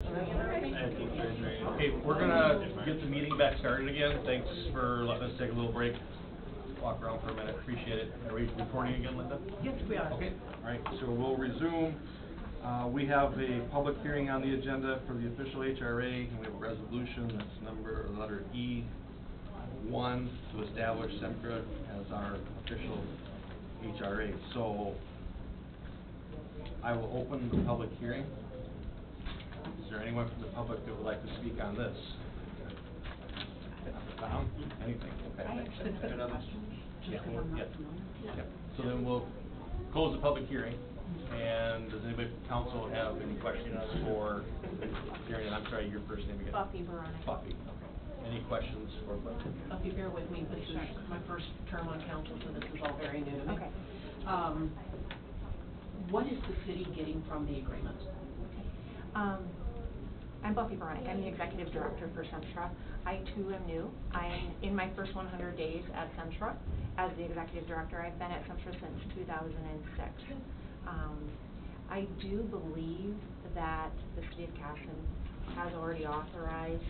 Okay, we're gonna get the meeting back started again. Thanks for letting us take a little break, walk around for a minute, appreciate it. Are we recording again, Linda? Yes, we are. Okay, all right, so we'll resume. We have a public hearing on the agenda for the official HRA, and we have a resolution that's letter E1 to establish Centra as our official HRA. So I will open the public hearing. Is there anyone from the public that would like to speak on this? Tom, anything? Okay. I actually have a question. Yeah, yeah. So then we'll close the public hearing. And does anybody from council have any questions for Karen? I'm sorry, your first name again? Buffy Veronica. Buffy, okay. Any questions for Buffy? Buffy, bear with me. This is my first term on council, so this is all very new to me. Okay. What is the city getting from the agreement? I'm Buffy Veronica. I'm the executive director for Centra. I too am new. I'm in my first 100 days at Centra as the executive director. I've been at Centra since 2006. I do believe that the city of Casson has already authorized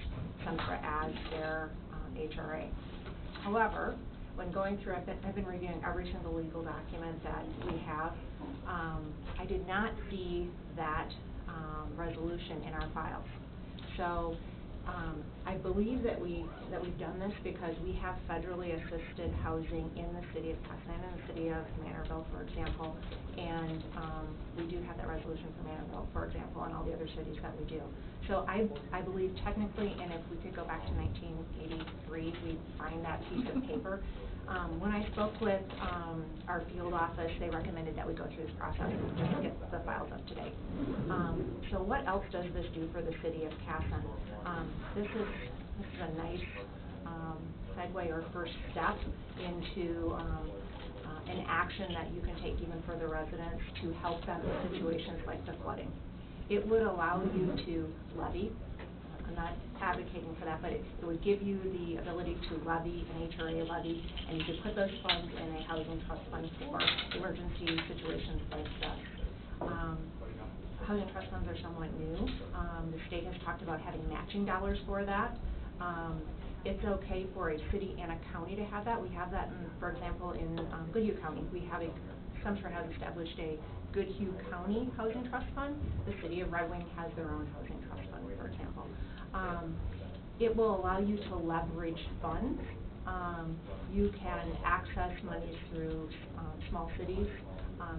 Centra as their HRA. However, when going through, I've been reviewing every single legal document that we have. I did not see that resolution in our files. So I believe that we've done this because we have federally assisted housing in the city of Casson and in the city of Manorville, for example, and we do have that resolution for Manorville, for example, and all the other cities that we do. So I believe technically, and if we could go back to 1983, we'd find that piece of paper. When I spoke with our field office, they recommended that we go through this process just to get the files up to date. So what else does this do for the city of Casson? This is a nice segue or first step into an action that you can take even for the residents to help them in situations like the flooding. It would allow you to levy. I'm not advocating for that, but it would give you the ability to levy an HRA levy, and you could put those funds in a housing trust fund for emergency situations like this. Housing trust funds are somewhat new. The state has talked about having matching dollars for that. It's okay for a city and a county to have that. We have that, for example, in Goodhue County. Centra has established a Goodhue County Housing Trust Fund. The city of Red Wing has their own housing trust fund, for example. It will allow you to leverage funds. You can access monies through small cities.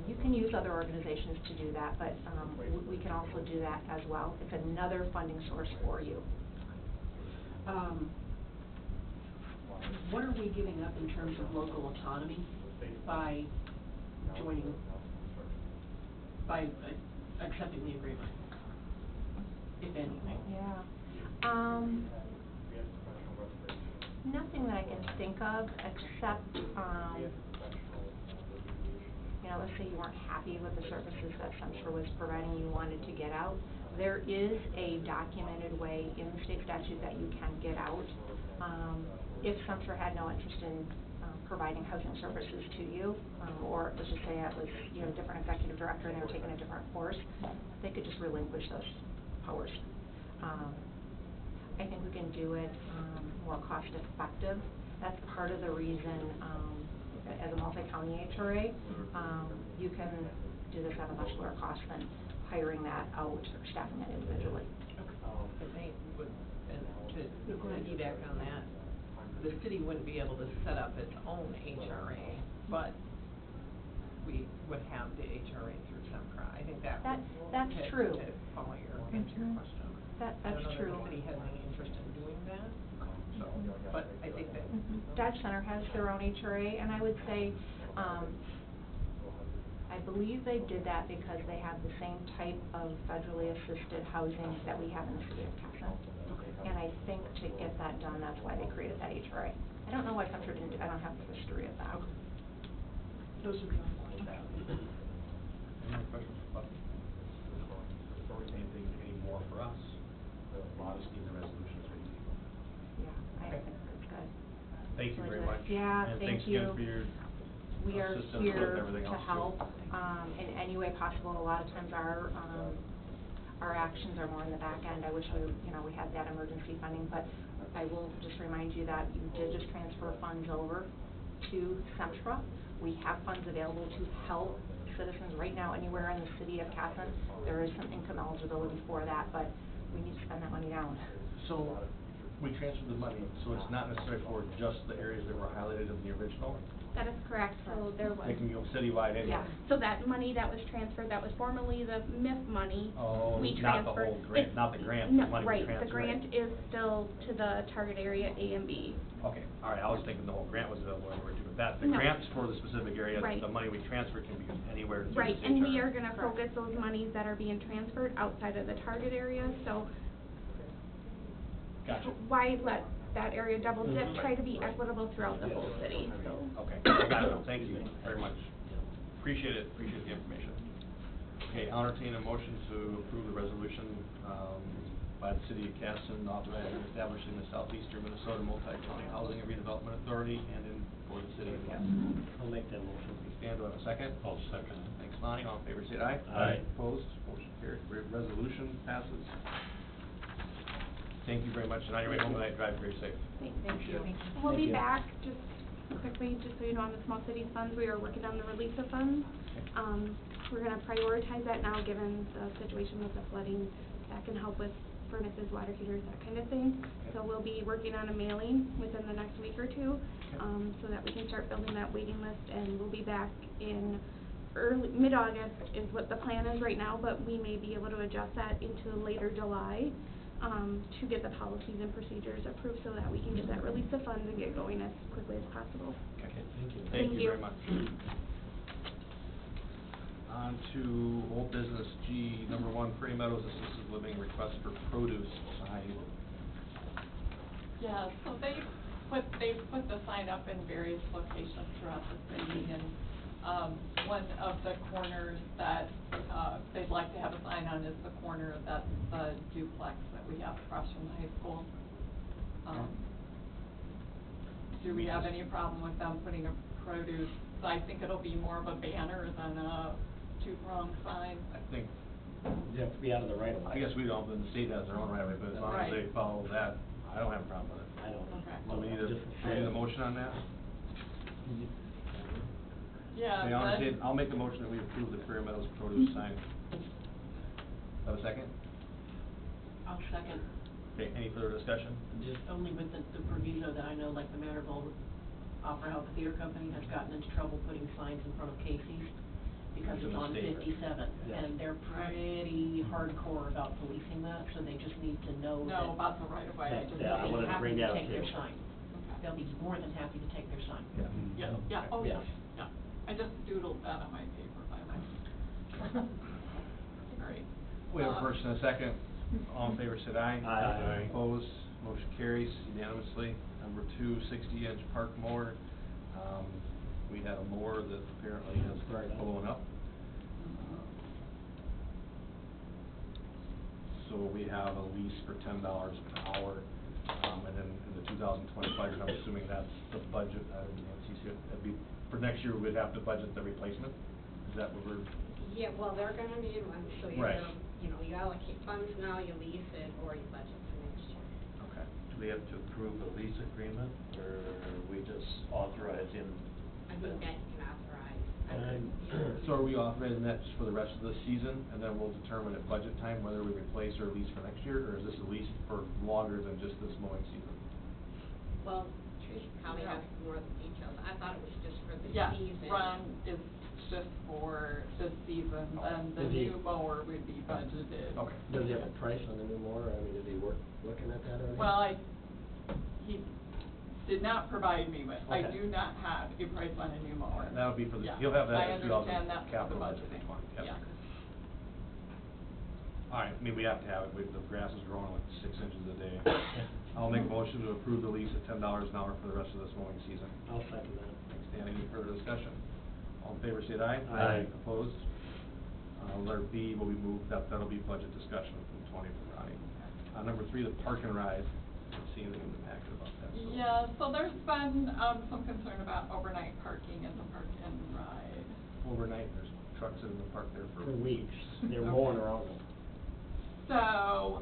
You can use other organizations to do that, but we can also do that as well. It's another funding source for you. What are we giving up in terms of local autonomy by accepting the agreement, if anything? Yeah. Nothing that I can think of except, let's say you weren't happy with the services that Centra was providing, you wanted to get out. There is a documented way in the state statute that you can get out. If Centra had no interest in providing housing services to you, or let's just say it was a different executive director and they were taking a different course, they could just relinquish those powers. I think we can do it more cost effective. That's part of the reason, as a multi-county HRA, you can do this at a much lower cost than hiring that out or staffing that individually. To piggyback on that, the city wouldn't be able to set up its own HRA, but we would have the HRA through Centra. I think that's true. To follow answer your question. That's I don't know true. that the city has any interest in doing that. So, but I think that Dodge Center has their own HRA, and I would say, I believe they did that because they have the same type of federally assisted housing that we have in the city of Casson. And I think to get that done, that's why they created that HRA. I don't know why Centra didn't. I don't have the history of that. Those would be my questions. Any more questions for Buffy? Any more for us? I'll just need the resolutions for you. Yeah, I think that's good. Thank you very much. Yeah, and thank thanks you. again for your We are assistance with here everything to else help in any way possible. A lot of times our our actions are more in the back end. I wish we had that emergency funding, but I will just remind you that you did just transfer funds over to Centra. We have funds available to help citizens right now anywhere in the city of Casson. There is some income eligibility for that, but we need to spend that money down. So, we transferred the money, so it's not necessarily for just the areas that were highlighted in the original? That is correct, so there was. They can go citywide anyway? Yeah. So that money that was transferred, that was formerly the MIF money. Oh, we not the transferred- whole grant, it's- not the grant, no, the money we right, transferred. the grant is still to the target area A and B. Okay, all right, I was thinking the whole grant was available anywhere too, but that, the No. grant's for the specific area, Right. the money we transfer can be anywhere through Right, the and we HR. are gonna focus those monies that are being transferred outside of the target area, so Gotcha. why let that area double dip, Mhm. try to be equitable throughout the whole city, so. Okay, got it, thank you very much. Appreciate it, appreciate the information. Okay, I'll entertain a motion to approve the resolution, by the city of Casson authorizing establishing the Southeastern Minnesota Multi-County Housing and Redevelopment Authority and in, for the city of Casson. I'll make that motion. Stan, do I have a second? I'll second. Thanks, Lonnie, all in favor, say aye. Aye. Opposed, motion carried, resolution passes. Thank you very much, and on your way home tonight, drive very safe. Thank you. Thank you. We'll Thank be you. back, just quickly, just so you know, on the small cities funds, we are working on the release of funds. We're gonna prioritize that now, given the situation with the flooding, that can help with furnaces, water heaters, that kind of thing. So we'll be working on a mailing within the next week or two, so that we can start building that waiting list, and we'll be back in mid-August is what the plan is right now, but we may be able to adjust that into later July, to get the policies and procedures approved so that we can get that release of funds and get going as quickly as possible. Okay, thank you. Thank you you. very much. On to old business G, number 1, Prairie Meadows Assisted Living request for produce sign. Yeah, so they've put the sign up in various locations throughout the city, and, one of the corners that, they'd like to have a sign on is the corner that's the duplex that we have across from the high school. Do we have any problem with them putting a produce? I think it'll be more of a banner than a two-pronged sign. I think, You have to be out of the right of way. I guess we don't, but the state has their own right of way, but as long as Right. they follow that, I don't have a problem with it. I don't. Okay. Do we need a motion on that? Yeah, Okay, I'll make the motion that we approve the Prairie Meadows produce sign. Have a second? I'll second. Okay, any further discussion? Just only with the proviso that I know, like the Matterville Opera House Theater Company has gotten into trouble putting signs in front of Casey's because It's a it's on mistake, right? 57, Yeah. and they're pretty hardcore about policing that, so they just need to know that. No, about the right of way, I just. Yeah, I They'll wanted be to happy bring to that up take their too. sign. Okay. They'll be more than happy to take their sign. Yeah. Yeah, yeah, oh, Yeah. yes, yeah. I just doodled that on my paper by myself. Great. We have a first and a second. All in favor, say aye. Aye. Opposed, motion carries unanimously. Number 2, 60-inch park mower. We had a mower that apparently has blown up. So we have a lease for $10 per hour. And then in the 2025, I'm assuming that's the budget, Nancy's here, that'd be, for next year, we'd have to budget the replacement? Is that what we're? Yeah, well, they're gonna need one, so Right. either, you allocate funds now, you lease it, or you budget for next year. Okay. Do we have to approve a lease agreement, or are we just authorizing? I think that you can authorize. So are we authorizing that just for the rest of the season, and then we'll determine at budget time whether we replace or lease for next year, or is this a lease for longer than just this mowing season? Well, Trish probably Yeah. has more of the details. I thought it was just for the Yeah, season. Ron is just for this season, and the Does he- new mower would be budgeted. Okay. Does he have a price on the new mower? I mean, is he looking at that already? Well, he did not provide me with, I Okay. do not have a price on a new mower. That would be for the, Yeah, he'll have that I in 2000 understand that's for the capital budget budgeting, fund. Yep. yeah. All right, I mean, we have to have it, the grass is growing like 6 inches a day. I'll make a motion to approve the lease at $10 an hour for the rest of this mowing season. I'll second that. Thanks, Dan. Any further discussion? All in favor, say aye. Aye. Opposed? Letter B will be moved, that'll be budget discussion from Tony from Ronnie. Number 3, the park and ride. Let's see anything in the packet about that. so- Yeah, so there's been, some concern about overnight parking in the park and ride. Overnight, there's trucks in the park there For weeks, they're mowing around them. So,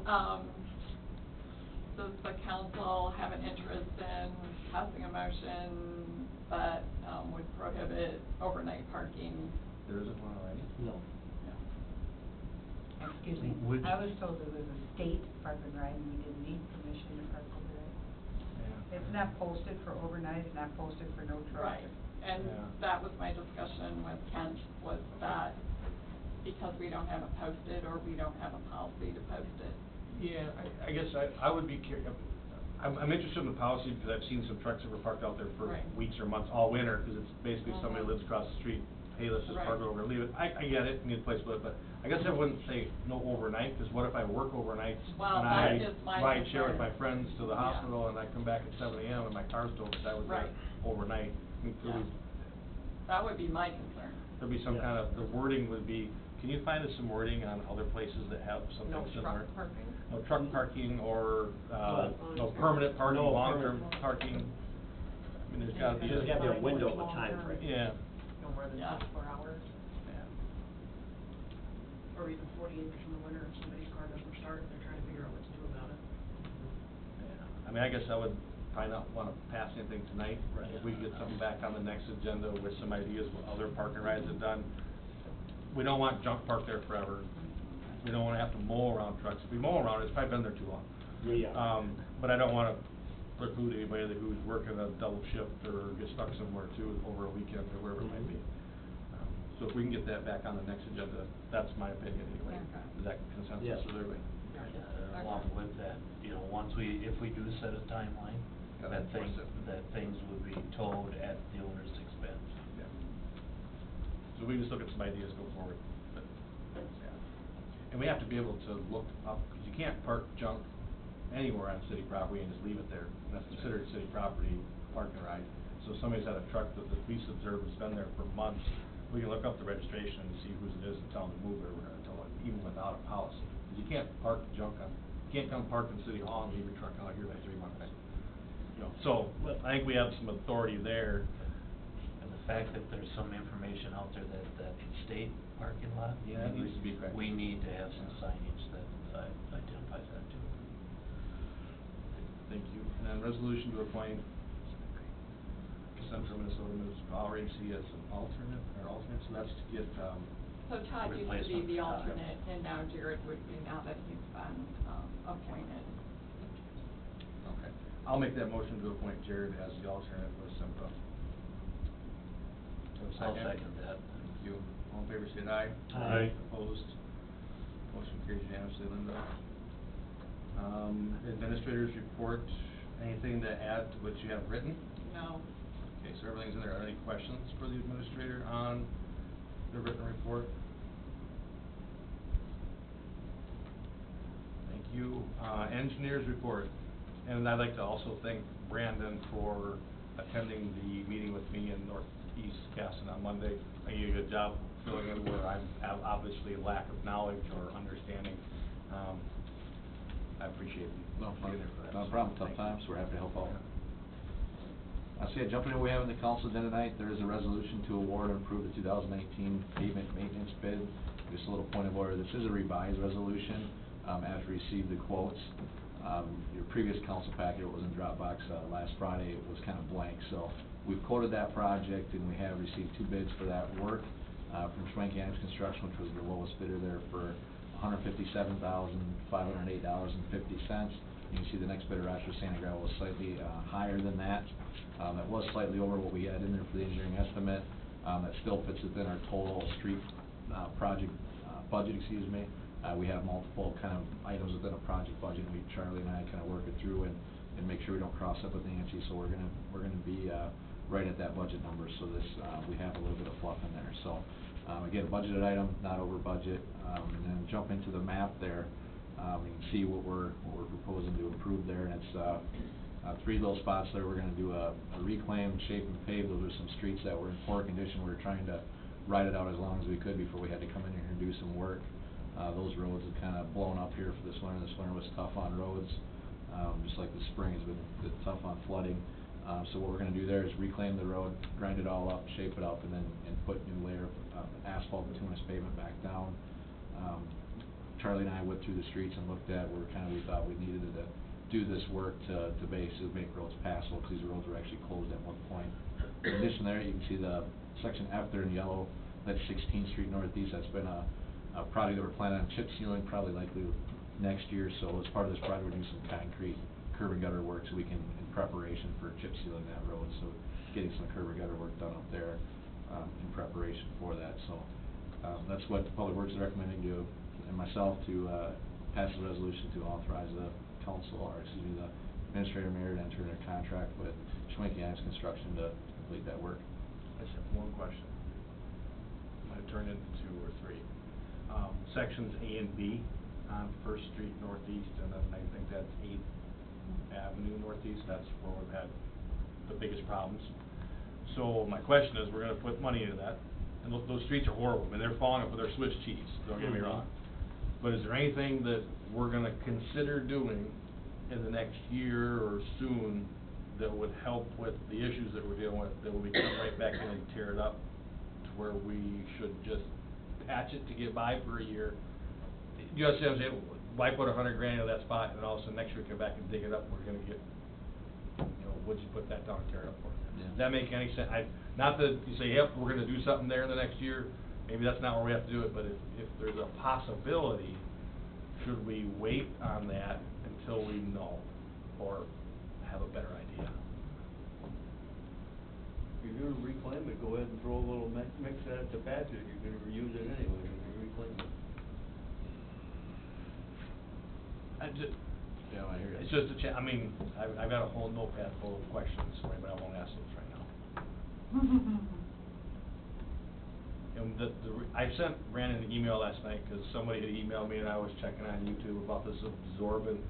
does the council have an interest in passing a motion that, would prohibit overnight parking? There isn't one already? No. Excuse me, Would- I was told it was a state park and ride and we didn't need permission to park over there. Yeah. It's not posted for overnight, it's not posted for no trucks. Right, and Yeah. that was my discussion with Kent, was that because we don't have it posted, or we don't have a policy to post it. Yeah, I guess I would be I'm interested in the policy because I've seen some trucks that were parked out there for Right. weeks or months, all winter, because it's basically somebody Mhm. lives across the street, hey, let's just park it Right. over and leave it. I get it, need a place to put it, but I guess I wouldn't say no overnight, because what if I work overnights? Well, and that is my ride share with concern. my friends to the Yeah. hospital, and I come back at 7 AM and my car's totaled, because I was there Right. overnight. I mean, could we- Yeah. That would be my concern. There'd be some Yeah. kind of, the wording would be, can you find us some wording on other places that have something No similar? truck parking? No truck parking or, Well, no permanent parking, no long-term permanent. parking. I mean, there's gotta be. There's gotta be a window of a Long time term. frame. Yeah, No more than Yeah. 24 hours? yeah. Or even 48 in the winter if somebody's car doesn't start, they're trying to figure out what to do about it. Yeah. I mean, I guess I would probably not wanna pass anything tonight. Right. If we could get something back on the next agenda with some ideas what other park and rides have done. We don't want junk parked there forever. We don't wanna have to mow around trucks. If we mow around, it's probably been there too long. Yeah. But I don't wanna preclude anybody that who's working a double shift or get stuck somewhere too over a weekend or wherever it might be. So if we can get that back on the next agenda, that's my opinion anyway. Yeah. Is that consensus Yes. with everybody? Along with that, if we do set a timeline, Gotta that enforce it. that things would be towed at the owner's expense. Yeah. So we just look at some ideas going forward, but, yeah. And we have to be able to look up, because you can't park junk anywhere on city property and just leave it there. And that's considered city property, park and ride. So if somebody's had a truck that the police observe has been there for months, we can look up the registration and see whose it is and tell them to move it, or we're gonna tow it, even without a policy. 'Cause you can't park junk you can't come park in City Hall and leave your truck out here by 3 months. You know, so, I think we have some authority there. And the fact that there's some information out there that state parking lot. Yeah, it needs to be corrected. We need to have some signage that identifies that too. Thank you. And then resolution to appoint Central Minnesota Municipal Agency as an alternate, so that's to get, So Todd used to be Replacement the for Todd. alternate, and now Jared would be, now that he's been, appointed. okay. I'll make that motion to appoint Jared as the alternate with Sempra. I'll second that. Thank you. All in favor, say aye. Aye. Opposed? Motion carries unanimously, Linda. Administrators report, anything to add to what you have written? No. Okay, so everything's in there. Are there any questions for the administrator on the written report? Thank you. Engineers report. And I'd like to also thank Brandon for attending the meeting with me in Northeast Casson on Monday. I did a good job filling in where I have obviously a lack of knowledge or understanding. I appreciate you No being there for that. No problem, tough Thank you. times, we're happy to help out. I see, jumping in, we have in the council agenda tonight, there is a resolution to award and approve the 2019 pavement maintenance bid. Just a little point of order, this is a revised resolution, as we received the quotes. Your previous council packet was in Dropbox, last Friday, it was kind of blank, so we've quoted that project and we have received 2 bids for that work, from Schwenk Adams Construction, which was the lowest bidder there for $157,508.50. You can see the next bidder, Rochester Santa Gravel, was slightly higher than that. That was slightly over what we had in there for the engineering estimate. That still fits within our total street project budget, excuse me. We have multiple kind of items within a project budget, and Charlie and I kind of work it through and make sure we don't cross up with Nancy. So we're gonna be right at that budget number. So this we have a little bit of fluff in there. So again, a budgeted item, not over budget. And then jump into the map there. You can see what we're proposing to improve there, and it's 3 of those spots there. We're going to do a reclaim, shape, and pave. Those are some streets that were in poor condition. We were trying to ride it out as long as we could before we had to come in here and do some work. Those roads have kind of blown up here for this winter. This winter was tough on roads, just like the spring has been tough on flooding. So what we're going to do there is reclaim the road, grind it all up, shape it up, and put new layer of asphalt bituminous pavement back down. Charlie and I went through the streets and looked at where we thought we needed to do this work to basically make roads passable, because these roads were actually closed at one point. In addition there, you can see the section F there in yellow, that's 16th Street Northeast. That's been a project that we're planning on chip sealing, probably likely next year. So as part of this project, we're doing some concrete curb and gutter work, so we can, in preparation for chip sealing that road, so getting some curb and gutter work done up there, in preparation for that. So, that's what Public Works is recommending to, and myself, to, pass a resolution to authorize the council, or excuse me, the administrator mayor to enter into a contract with Schwenke Ives Construction to complete that work. I just have one question. Might turn into two or three. Sections A and B on First Street Northeast, and then I think that's 8th Avenue Northeast, that's where we've had the biggest problems. So my question is, we're gonna put money into that, and those streets are horrible, I mean, they're falling up with their Swiss cheese, don't get me wrong. But is there anything that we're gonna consider doing in the next year or soon that would help with the issues that we're dealing with, that we come right back in and tear it up, to where we should just patch it to get by for a year? You understand what I'm saying? Why put $100,000 into that spot, and then all of a sudden next year come back and dig it up, and we're gonna get, you know, what'd you put that down and tear it up for? Yeah. Does that make any sense? Not that you say, yep, we're gonna do something there in the next year, maybe that's not where we have to do it, but if there's a possibility, should we wait on that until we know, or have a better idea? If you're gonna reclaim it, go ahead and throw a little mix that to patch it, you're gonna reuse it anyway, when you reclaim it. Yeah, I hear you. It's just I mean, I've got a whole notepad full of questions, but I won't ask those right now. And I sent Brandon an email last night, because somebody had emailed me, and I was checking on YouTube about this absorbent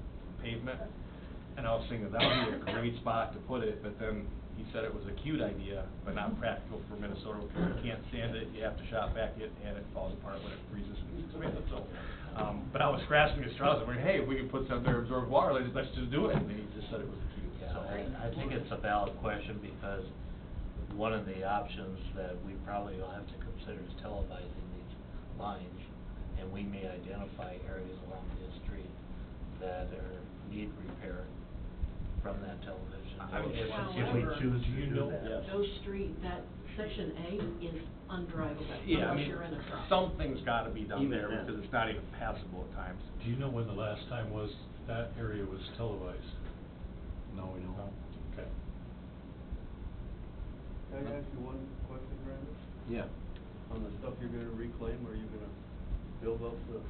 pavement, and I was thinking that would be a great spot to put it, but then he said it was a cute idea, but not practical for Minnesota, because you can't sand it, you have to shop vac it, and it falls apart when it freezes and it's expensive, so. But I was grasping at straws, I'm like, hey, if we could put something there to absorb water, let's just do it, and he just said it was cute, Yeah, so. I think it's a valid question, because one of the options that we probably will have to consider is televising these lines, and we may identify areas along the street that need repair from that television. If we choose to do that. Those that section A is undrivable, Yeah, I unless mean, you're in a truck. something's gotta be done Even there, then. because it's not even passable at times. Do you know when the last time was that area was televised? No, we don't. Okay. Can I ask you one question, Brandon? Yeah. On the stuff you're gonna reclaim, are you gonna build up the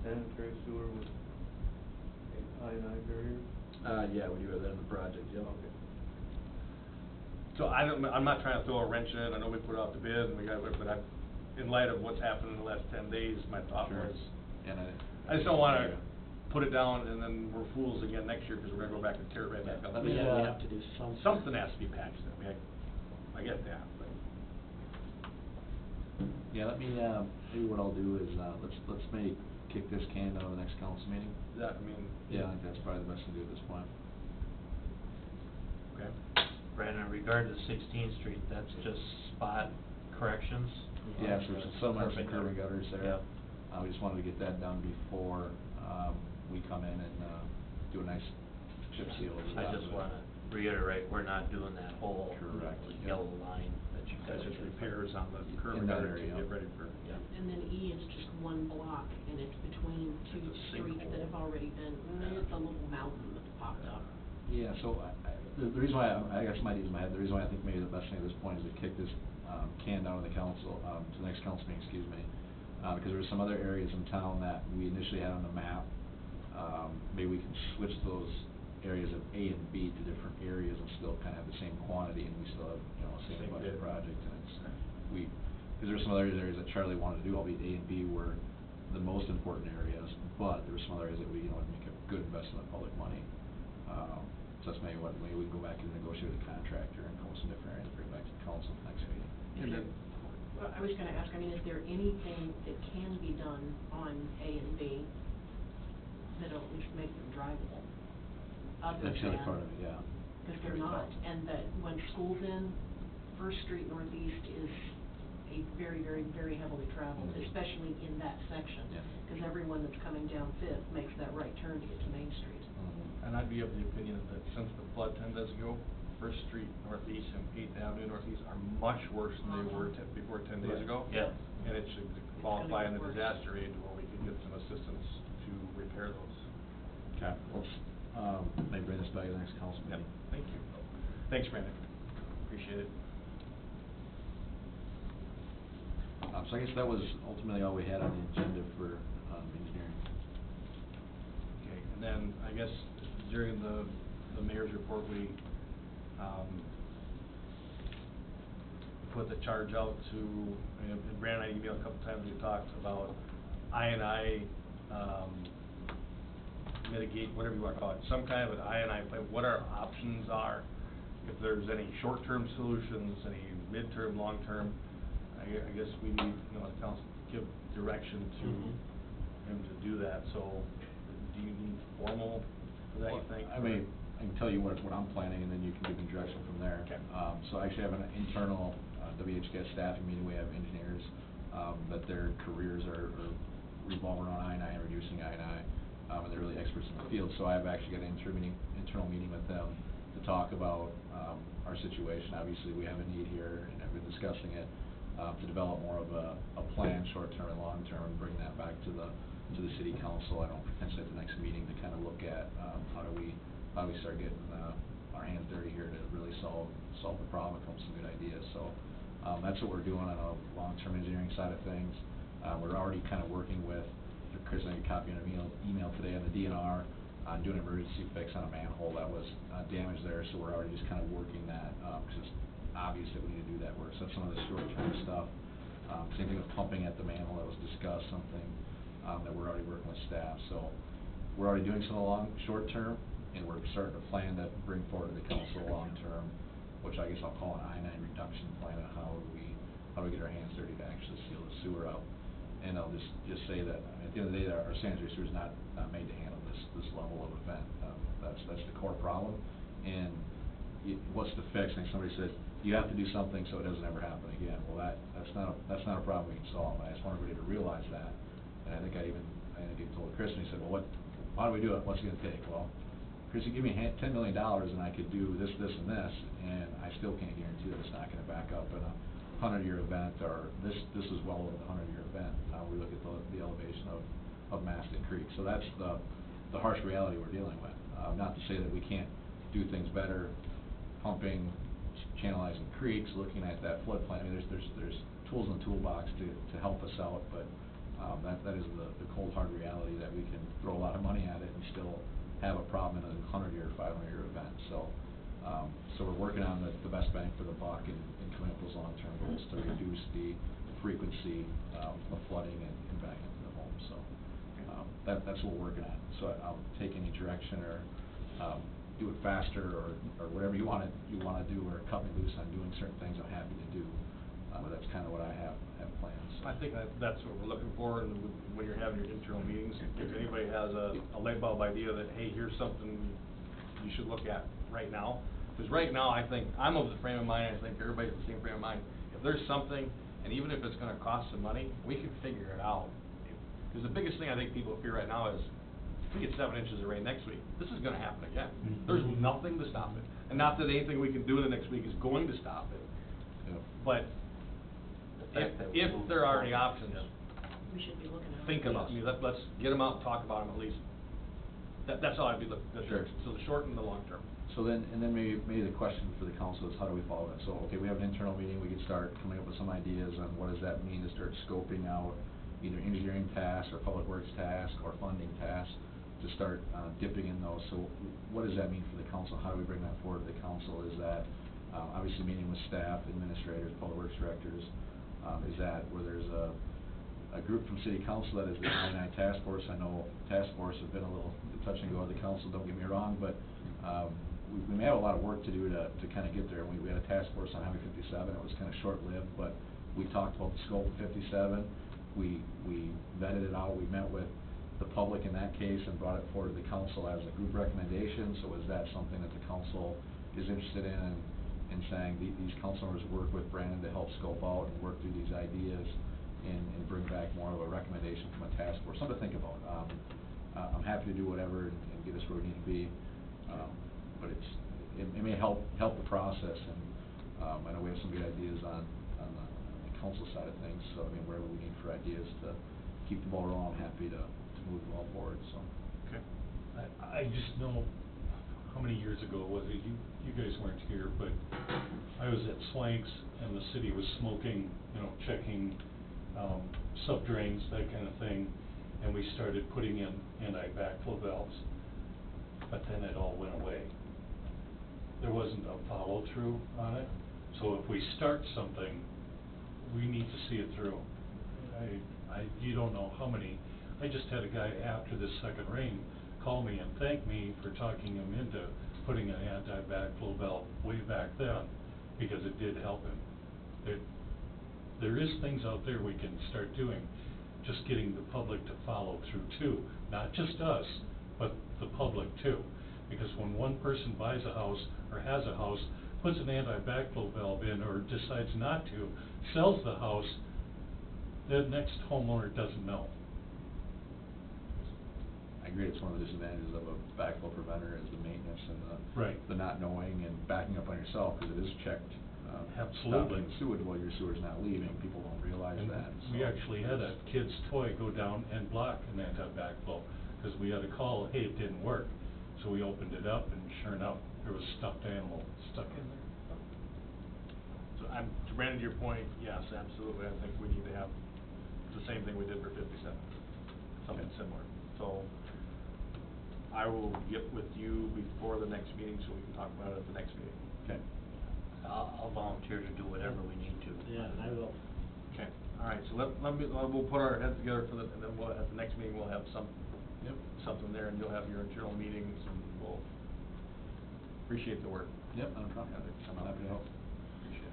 sanitary sewer with I&I barriers? Yeah, we do have that in the project, yeah. Okay. So I'm not trying to throw a wrench in it, I know we put it out to bid, and we got, but in light of what's happened in the last 10 days, my thought Sure. was, And I just don't wanna put it down and then we're fools again next year, because we're gonna go back and tear it right back up. Let me, We have to do something. Something has to be patched, I mean, I get that, but. Yeah, let me, maybe what I'll do is, let's maybe kick this can down to the next council meeting. That, I mean. Yeah, I think that's probably the best thing to do at this point. Okay. Brandon, in regard to 16th Street, that's just spot corrections? Yeah, so there's some Curb and curb and gutter. gutters there. Yep. We just wanted to get that done before, we come in and, do a nice chip seal over the I top just of it. wanna reiterate, we're not doing that whole Correct. yellow line that you guys That's just did. repairs on the curb In and that gutter to area. get ready for. Yeah. And then E is just one block, and it's between two It's a streets sinkhole. that have already been, it's a little mountain that's popped up. Yeah, so the reason why, I guess my ideas in my head, the reason why I think maybe the best thing at this point is to kick this, can down to the council, to the next council meeting, excuse me. Because there were some other areas in town that we initially had on the map. Maybe we can switch those areas of A and B to different areas and still kind of have the same quantity, and we still have, you know, same Same budget bid. project, and it's, because there's some other areas that Charlie wanted to do, albeit A and B were the most important areas, but there were some other areas that we, you know, would make a good investment of public money. So that's maybe maybe we can go back and negotiate with the contractor and come with some different areas, bring it back to the council next meeting. Is there- Well, I was gonna ask, I mean, is there anything that can be done on A and B that'll at least make them drivable? Other That's the other than- part of it, yeah. Because they're not, and that when school's in, First Street Northeast is a very, very, very heavily traveled, especially in that section. Yeah. Because everyone that's coming down Fifth makes that right turn to get to Main Street. And I'd be of the opinion that since the flood 10 days ago, First Street Northeast and 8th Avenue Northeast are much worse than they were before 10 days ago. Yeah. And it should qualify in the disaster aid to where we could get some assistance to repair those. Okay, let's, maybe bring this back to the next council Yep, meeting. thank you. Thanks, Brandon. Appreciate it. So I guess that was ultimately all we had on the agenda for, engineering. Okay, and then I guess during the mayor's report, we, put the charge out to, and Brandon and I emailed a couple times, we talked about I&I, mitigate, whatever you want to call it, some kind of an I&I plan, what our options are, if there's any short-term solutions, any mid-term, long-term. I guess we need, you know, the council give direction to him to do that, so do you need formal for that, you think? I mean, I can tell you what I'm planning, and then you can give me direction from there. Okay. So I actually have an internal, WHS staffing meeting. We have engineers, that their careers are revolving around I&I and reducing I&I, and they're really experts in the field. So I've actually got an internal meeting with them to talk about, our situation. Obviously, we have a need here, and I've been discussing it, to develop more of a plan, short-term and long-term, and bring that back to the city council. I don't potentially at the next meeting to kind of look at, how do we start getting, our hands dirty here to really solve the problem and come up with some good ideas. So, that's what we're doing on a long-term engineering side of things. We're already kind of working with, Chris, I got a copy on an email today on the DNR, on doing an emergency fix on a manhole that was, damaged there, so we're already just kind of working that, because it's obvious that we need to do that work. So that's some of the short-term stuff. Same thing with pumping at the manhole that was discussed, something, that we're already working with staff. So we're already doing some short-term, and we're starting to plan to bring forward to the council long-term, which I guess I'll call an I-9 reduction plan on how do we get our hands dirty to actually seal the sewer up. And I'll just say that, at the end of the day, our sanitary sewer is not made to handle this level of event. That's the core problem. And what's the fix? I think somebody said, you have to do something so it doesn't ever happen again. Well, that's not a problem we can solve. I just want everybody to realize that. And I think I even told Chris, and he said, well, how do we do it? What's it gonna take? Well, Chris, you give me $10 million and I could do this, this, and this, and I still can't guarantee that it's not gonna back up in a 100-year event, or this is well over the 100-year event. We look at the elevation of Mastic Creek. So that's the harsh reality we're dealing with. Not to say that we can't do things better, pumping, channelizing creeks, looking at that floodplain. I mean, there's tools in the toolbox to help us out, but that is the cold hard reality that we can throw a lot of money at it and still have a problem in a 100-year, 500-year event. So we're working on the best bang for the buck and coming up with those long-term goals to reduce the frequency of flooding and back into the home. So that's what we're working on. So I'll take any direction or do it faster or whatever you want to do, or cut me loose on doing certain things I'm happy to do. But that's kind of what I have plans. I think that's what we're looking for, and when you're having your internal meetings, if anybody has a light bulb idea that, hey, here's something you should look at right now. Because right now, I think, I'm of the frame of mind, I think everybody's the same frame of mind. If there's something, and even if it's gonna cost some money, we can figure it out. Because the biggest thing I think people fear right now is, if we get 7 inches of rain next week, this is gonna happen again. There's nothing to stop it. And not that anything we can do in the next week is going to stop it. Yep. But if there are any options, We should be looking at. think about, let's get them out and talk about them at least. That's all I'd be looking at. Sure. So the short and the long term. So then, maybe the question for the council is, how do we follow that? So, okay, we have an internal meeting, we can start coming up with some ideas on what does that mean to start scoping out either engineering tasks or public works tasks or funding tasks to start dipping in those. So what does that mean for the council? How do we bring that forward to the council? Is that obviously meeting with staff, administrators, public works directors? Is that where there's a group from city council that is the I&I task force? I know task force have been a little touch and go with the council, don't get me wrong, but we may have a lot of work to do to kind of get there. We had a task force on Highway 57, it was kind of short-lived, but we talked about the scope of 57, we vetted it out, we met with the public in that case and brought it forward to the council as a group recommendation. So is that something that the council is interested in and saying, these council members work with Brandon to help scope out and work through these ideas and bring back more of a recommendation from a task force, something to think about. I'm happy to do whatever and get us where we need to be, but it may help the process, and I know we have some good ideas on the council side of things, so I mean, wherever we need for ideas to keep the ball rolling, I'm happy to move the ball forward, so. Okay. I just know, how many years ago was it, you guys weren't here, but I was at Swanks and the city was smoking, checking, sub-drains, that kind of thing, and we started putting in anti-backflow valves, but then it all went away. There wasn't a follow-through on it, so if we start something, we need to see it through. You don't know how many, I just had a guy after this second rain call me and thank me for talking him into putting an anti-backflow valve way back then, because it did help him. There is things out there we can start doing, just getting the public to follow through too, not just us, but the public too. Because when one person buys a house or has a house, puts an anti-backflow valve in, or decides not to, sells the house, the next homeowner doesn't know. I agree, it's one of the disadvantages of a backflow preventer is the maintenance and Right. the not knowing and backing up on yourself, because it is checked. Absolutely. Stopping sewage while your sewer's not leaving, people don't realize And that. we so actually had a kid's toy go down and block an anti-backflow, because we had a call, hey, it didn't work. So we opened it up, and sure enough, there was a stuffed animal stuck in there. So to Brandon, to your point, yes, absolutely, I think we need to have the same thing we did for 57, something similar. So I will get with you before the next meeting so we can talk about it at the next meeting. Okay. I'll volunteer to do whatever we need to. Yeah, I will. Okay, all right, so we'll put our heads together and then at the next meeting, we'll have something there, and you'll have your internal meetings, and we'll appreciate the work. Yep, not a problem. I'm happy to help. Appreciate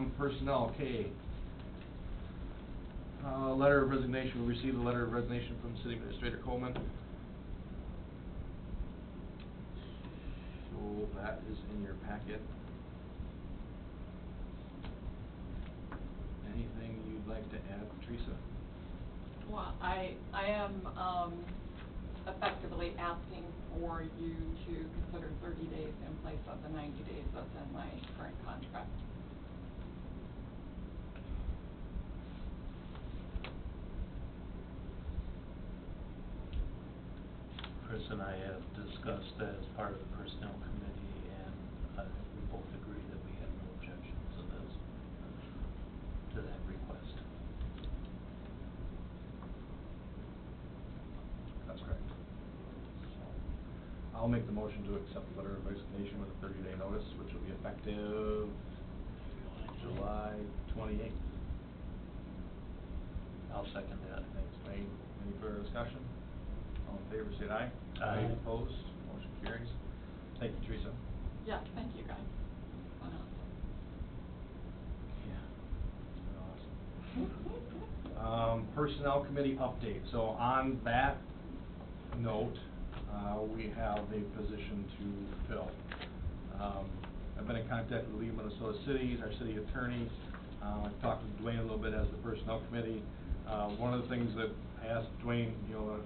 it. Personnel, K. Letter of resignation, we received a letter of resignation from City Administrator Coleman. So that is in your packet. Anything you'd like to add, Teresa? Well, I am, effectively asking for you to consider 30 days in place of the 90 days that's in my current contract. Chris and I have discussed that as part of the personnel committee, and I think we both agree that we have no objections to this, to that request. That's correct. I'll make the motion to accept the letter of resignation with a 30-day notice, which will be effective July 28th. I'll second that. Thanks, Wayne. Any further discussion? All in favor, say aye. Aye. Opposed? Motion carries. Thank you, Teresa. Yeah, thank you guys. Yeah, it's been awesome. Personnel committee update. So on that note, we have a position to fill. I've been in contact with League of Minnesota Cities, our city attorney. I've talked with Dwayne a little bit as the personnel committee. One of the things that I asked Dwayne,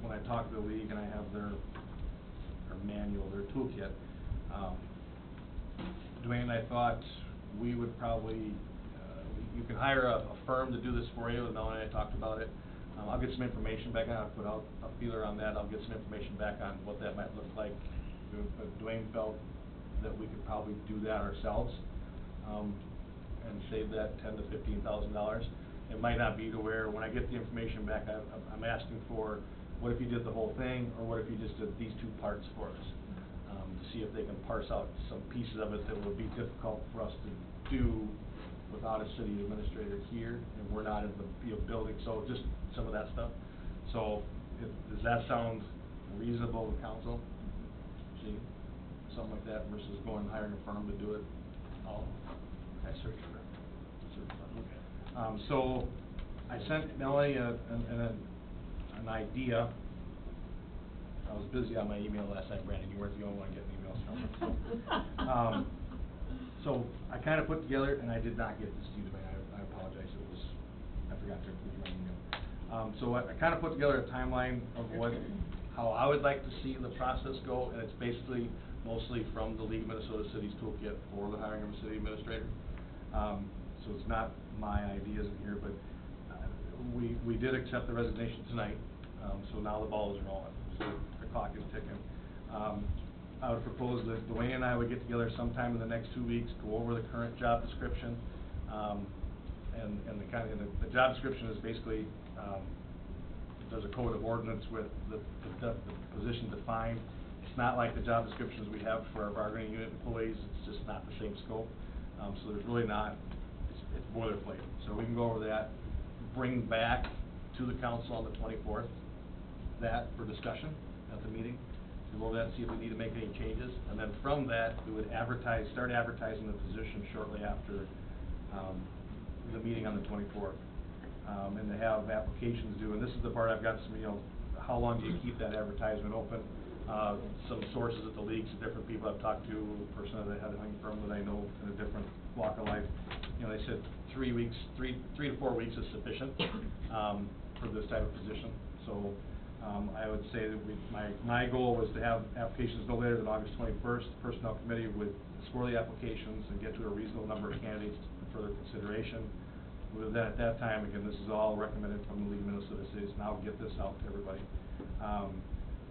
when I talked to the league and I have their manual, their toolkit, Dwayne, I thought we would probably, you can hire a firm to do this for you. Melanie and I talked about it. I'll get some information back on it. I'll put out a feeler on that. I'll get some information back on what that might look like. Dwayne felt that we could probably do that ourselves, and save that $10,000 to $15,000. It might not be to where when I get the information back, I'm asking for, what if you did the whole thing, or what if you just did these two parts for us? To see if they can parse out some pieces of it that would be difficult for us to do without a city administrator here, and we're not in the building, so just some of that stuff. So, does that sound reasonable to council? See, something like that versus going and hiring a firm to do it all? I search for. So I sent Melanie an idea. I was busy on my email last night, Brandon. You weren't the only one getting emails from me. So I kinda put together, and I did not get this to you tonight, I apologize, I forgot to include my email. So I kinda put together a timeline of how I would like to see the process go, and it's basically mostly from the League of Minnesota Cities toolkit for the hiring of a city administrator. So it's not my ideas in here, but we did accept the resignation tonight, so now the ball is rolling, so the clock is ticking. I would propose that Dwayne and I would get together sometime in the next 2 weeks, go over the current job description, and the job description is basically, there's a code of ordinance with the position defined. It's not like the job descriptions we have for our bargaining unit employees, it's just not the same scope. So there's really not, it's boilerplate. So we can go over that, bring back to the council on the 24th, that for discussion at the meeting. So go over that and see if we need to make any changes. And then from that, we would start advertising the position shortly after, the meeting on the 24th. And to have applications due, and this is the part I've got some, how long do you keep that advertisement open? Some sources at the league, some different people I've talked to, a person that had a hunting firm that I know in a different walk of life, they said 3 to 4 weeks is sufficient, for this type of position. So, I would say that my goal was to have applications no later than August 21st. The Personnel Committee would score the applications and get to a reasonable number of candidates for further consideration. Then at that time, again, this is all recommended from the League of Minnesota Cities, and I'll get this out to everybody.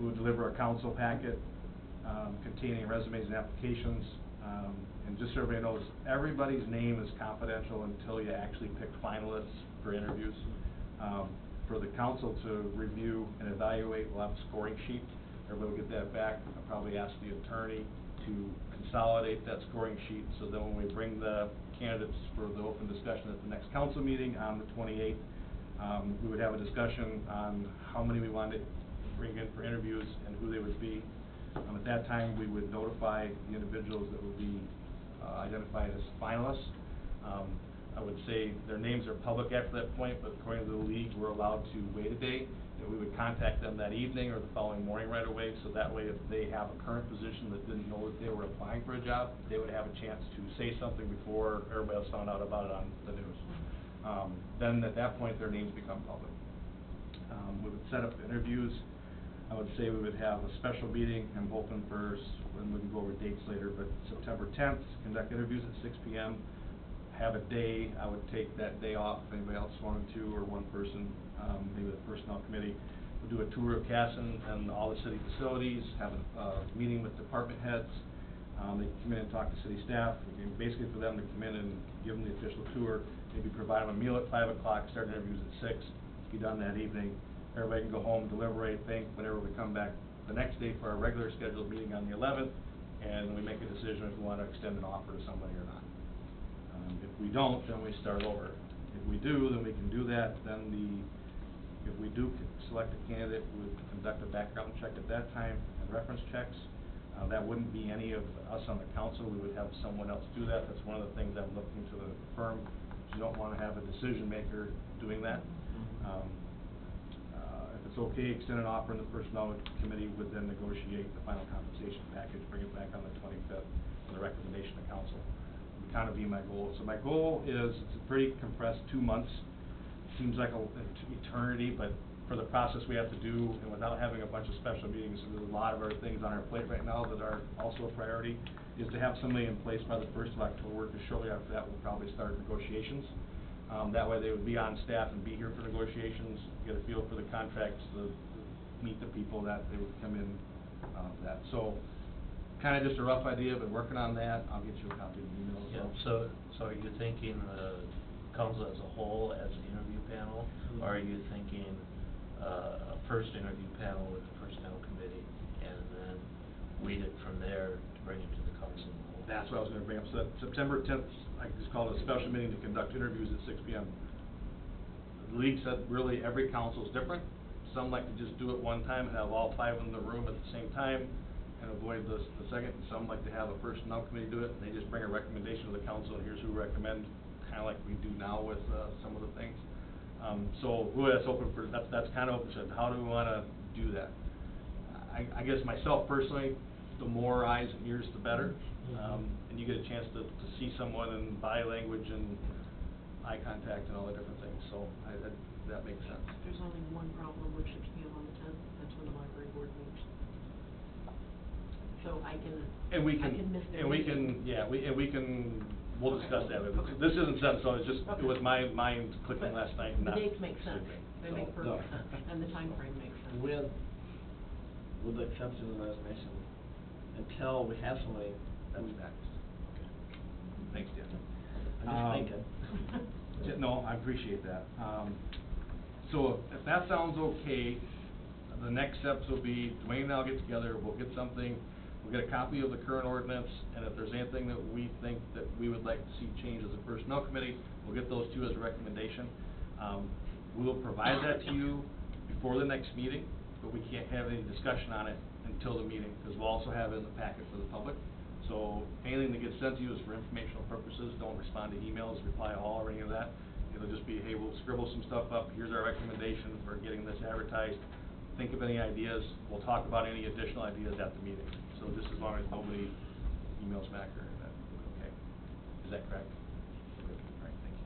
We would deliver a council packet, containing resumes and applications, and just so everybody knows, everybody's name is confidential until you actually pick finalists for interviews. For the council to review and evaluate, we'll have a scoring sheet. Everybody will get that back. I'll probably ask the attorney to consolidate that scoring sheet, so then when we bring the candidates for the open discussion at the next council meeting on the 28th, we would have a discussion on how many we wanted to bring in for interviews and who they would be. At that time, we would notify the individuals that would be identified as finalists. I would say their names are public after that point, but according to the league, we're allowed to wait a day, and we would contact them that evening or the following morning right away, so that way if they have a current position that didn't know that they were applying for a job, they would have a chance to say something before everybody else found out about it on the news. Then at that point, their names become public. We would set up interviews. I would say we would have a special meeting. I'm hoping and we can go over dates later, but September 10th, conduct interviews at 6 p.m. Have a day, I would take that day off if anybody else wanted to, or one person, maybe the Personnel Committee. We'll do a tour of Casson and all the city facilities, have a meeting with department heads. They can come in and talk to city staff, basically for them to come in and give them the official tour, maybe provide them a meal at 5 o'clock, start interviews at 6, be done that evening. Everybody can go home, deliberate, think, whenever we come back the next day for our regular scheduled meeting on the 11th, and we make a decision if we want to extend an offer to somebody or not. If we don't, then we start over. If we do, then we can do that. Then if we do select a candidate, we would conduct a background check at that time and reference checks. That wouldn't be any of us on the council. We would have someone else do that. That's one of the things I'm looking to the firm. You don't want to have a decision maker doing that. If it's okay, extend an offer, and the Personnel Committee would then negotiate the final compensation package, bring it back on the 25th for the recommendation of council. Kind of be my goal. So my goal is, it's a pretty compressed 2 months. Seems like an eternity, but for the process we have to do, and without having a bunch of special meetings, there's a lot of other things on our plate right now that are also a priority, is to have somebody in place by the 1st of October, because shortly after that we'll probably start negotiations. That way they would be on staff and be here for negotiations, get a feel for the contracts, meet the people that they would come in for that. So, kind of just a rough idea, but working on that. I'll get you a copy of the email as well. So are you thinking the council as a whole as an interview panel, or are you thinking a first interview panel with the Personnel Committee, and then weed it from there to bring it to the council? That's what I was going to bring up. So September 10th, I just call it a special meeting to conduct interviews at 6 p.m. The league said really every council is different. Some like to just do it one time and have all 5 in the room at the same time and avoid the second. And some like to have a Personnel Committee do it, and they just bring a recommendation to the council, and here's who we recommend, kind of like we do now with some of the things. So really that's open for, that's kind of open. So how do we want to do that? I guess myself personally, the more eyes and ears, the better. And you get a chance to see someone in body language and eye contact and all the different things, so that makes sense. There's only one problem with 6 p.m. on the 10th, that's when the library board meets. So I can miss their meeting. We'll discuss that. Okay. This isn't set, so it's just, Okay. it was my mind clicking last night and The not. dates make sense, they make No. perfect sense, and the time frame makes sense. With the exception of the resignation, until we have somebody, That's next. Thanks, Dan. I'm just thinking. No, I appreciate that. So if that sounds okay, the next steps will be Dwayne and I'll get together, we'll get something, we'll get a copy of the current ordinance, and if there's anything that we think that we would like to see changed as a personnel committee, we'll get those two as a recommendation. We will provide that to you before the next meeting, but we can't have any discussion on it until the meeting, because we'll also have it in the packet for the public. So anything that gets sent to you is for informational purposes, don't respond to emails, reply all, or any of that. It'll just be, hey, we'll scribble some stuff up, here's our recommendation for getting this advertised. Think of any ideas, we'll talk about any additional ideas at the meeting. So just as long as nobody emails back or that, okay. Is that correct? Good, all right, thank you.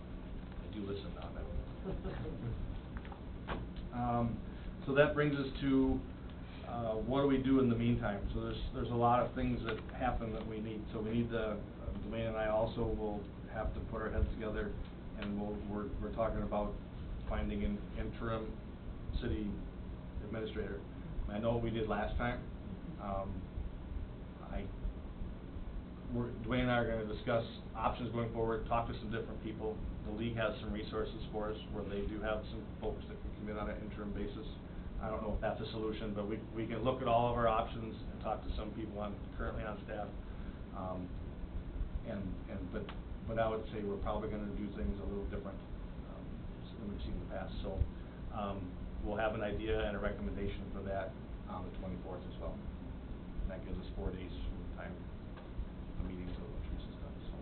I do listen now, so that brings us to, what do we do in the meantime? So there's a lot of things that happen that we need. So we need to, Dwayne and I also will have to put our heads together, and we're talking about finding an interim city administrator. I know what we did last time. Dwayne and I are gonna discuss options going forward, talk to some different people. The league has some resources for us where they do have some folks that can come in on an interim basis. I don't know if that's a solution, but we can look at all of our options and talk to some people currently on staff. But I would say we're probably gonna do things a little different, than we've seen in the past. So, we'll have an idea and a recommendation for that on the 24th as well. And that gives us 4 days from the time the meetings of the trees and stuff, so.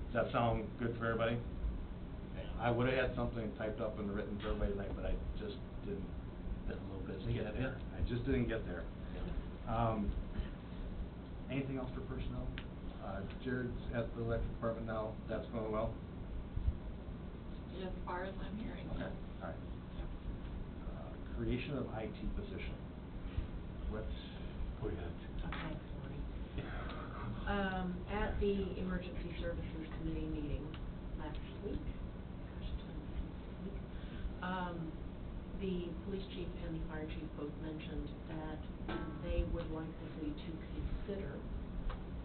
Does that sound good for everybody? Okay. I would've had something typed up and written for everybody tonight, but I just didn't. Been a little busy. Get there. I just didn't get there. Anything else for personnel? Jared's at the electric department now, that's going well? As far as I'm hearing. Okay, all right. Creation of IT position. What's, Go ahead. Okay, sorry. At the Emergency Services Committee meeting last week, the police chief and the fire chief both mentioned that they would like the city to consider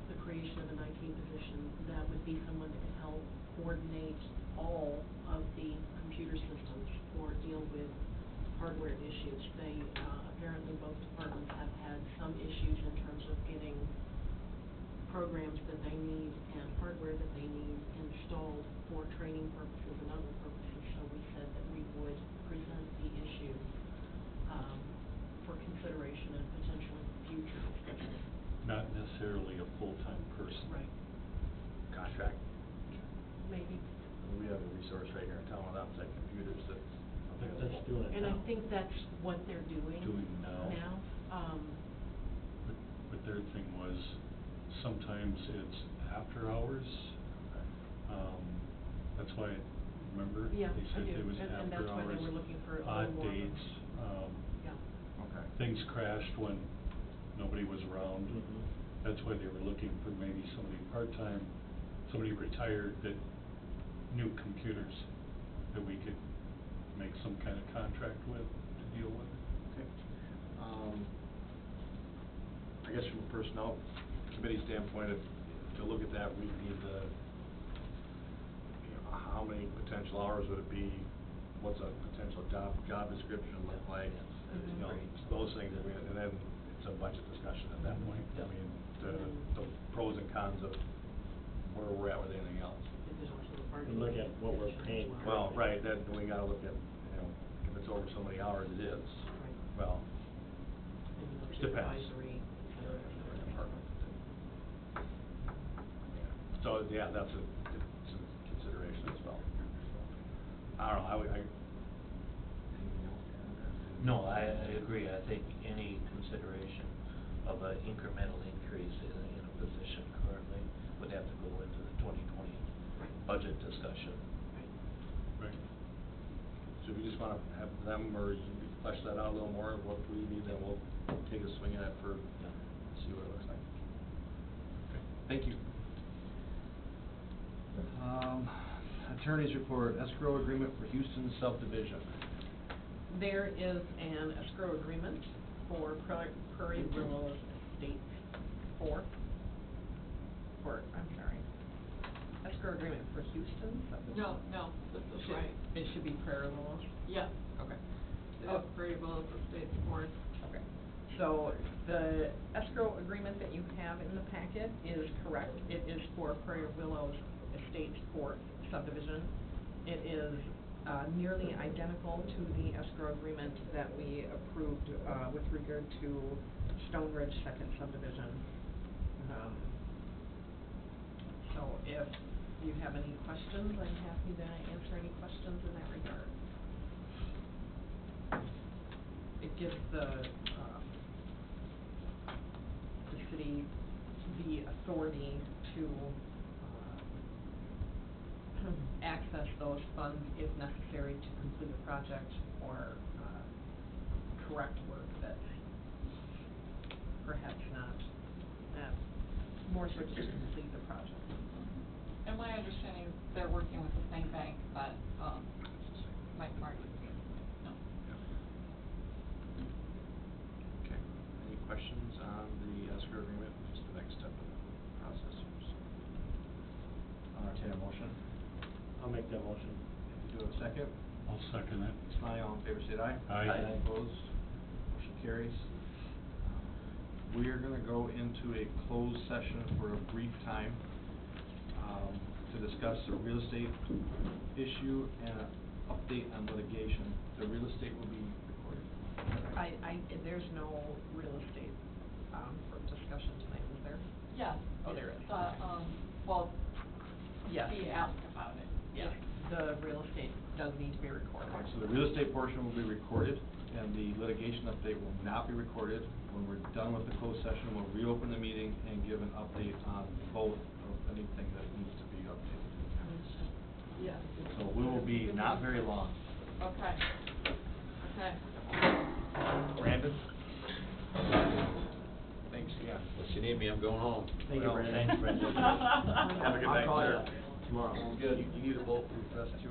the creation of an IT position that would be someone that could help coordinate all of the computer systems or deal with hardware issues. They, apparently both departments have had some issues in terms of getting programs that they need and hardware that they need installed for training purposes and other purposes. So we said that we would present the issue, for consideration and potentially future discussion. Not necessarily a full-time person. Right. contract? Maybe. We have a resource right here in town with outside computers that. That's doing it And I now. think that's what they're doing. Doing now. But their thing was, sometimes it's after hours. That's why, remember? Yeah, They I said do. it was And after that's why they hours, were looking for a odd little more of a- dates. Yeah. Okay. Things crashed when nobody was around. Mhm. That's why they were looking for maybe somebody part-time, somebody retired that knew computers, that we could make some kind of contract with to deal with. Okay. I guess from a personnel committee standpoint, to look at that, we need the, how many potential hours would it be? What's a potential job description look like? You know, those things, and then it's a budget discussion at that point. I mean, the pros and cons of where we're at with anything else. There's also the And look at what we're paying Well, right, then we gotta look at, if it's over so many hours, it is. Right. Well, And you know, depends. supervisory, et cetera, et cetera. Department. So, yeah, that's it's a consideration as well. I don't know, anything else to add? No, I agree. I think any consideration of an incremental increase in a position currently, would have to go into the 2020 budget discussion. Right. So if you just wanna have them, or you flesh that out a little more, what we need, then we'll take a swing at it for, see what it looks like. Okay. Thank you. Attorney's report, escrow agreement for Houston subdivision. There is an escrow agreement for Prairie Willows Estates escrow agreement for Houston subdivision? No, this is right. It should be Prairie Willows? Yes. Okay. It is Prairie Willows Estates Board. Okay. So the escrow agreement that you have in the packet is correct. It is for Prairie Willows Estates Fourth subdivision. It is nearly identical to the escrow agreement that we approved with regard to Stone Ridge Second subdivision. So if you have any questions, I'm happy to answer any questions in that regard. It gives the city the authority to access those funds if necessary to complete a project or correct work that's perhaps not, more so just to complete the project. And my understanding is they're working with the same bank that, Mike Martin. No. Okay, any questions on the escrow agreement, which is the next step of the process? I'll entertain a motion. I'll make that motion. Do you have a second? I'll second it. Smiley, all in favor, say aye. Aye. Opposed, motion carries. We are gonna go into a closed session for a brief time, to discuss a real estate issue and an update on litigation. The real estate will be recorded. There's no real estate, for discussion tonight, is there? Yes. Oh, there is. Well, Yes. he asked about it. Yes, the real estate does need to be recorded. Okay, so the real estate portion will be recorded, and the litigation update will not be recorded. When we're done with the closed session, we'll reopen the meeting and give an update on both of anything that needs to be updated. Yes. So we will be not very long. Okay. Okay. Brandon? Thanks again. If you need me, I'm going home. Thank you, Brandon. Thanks, Brandon. Have a good night, I'll call sir. you tomorrow. Good. You need a vote for the rest too.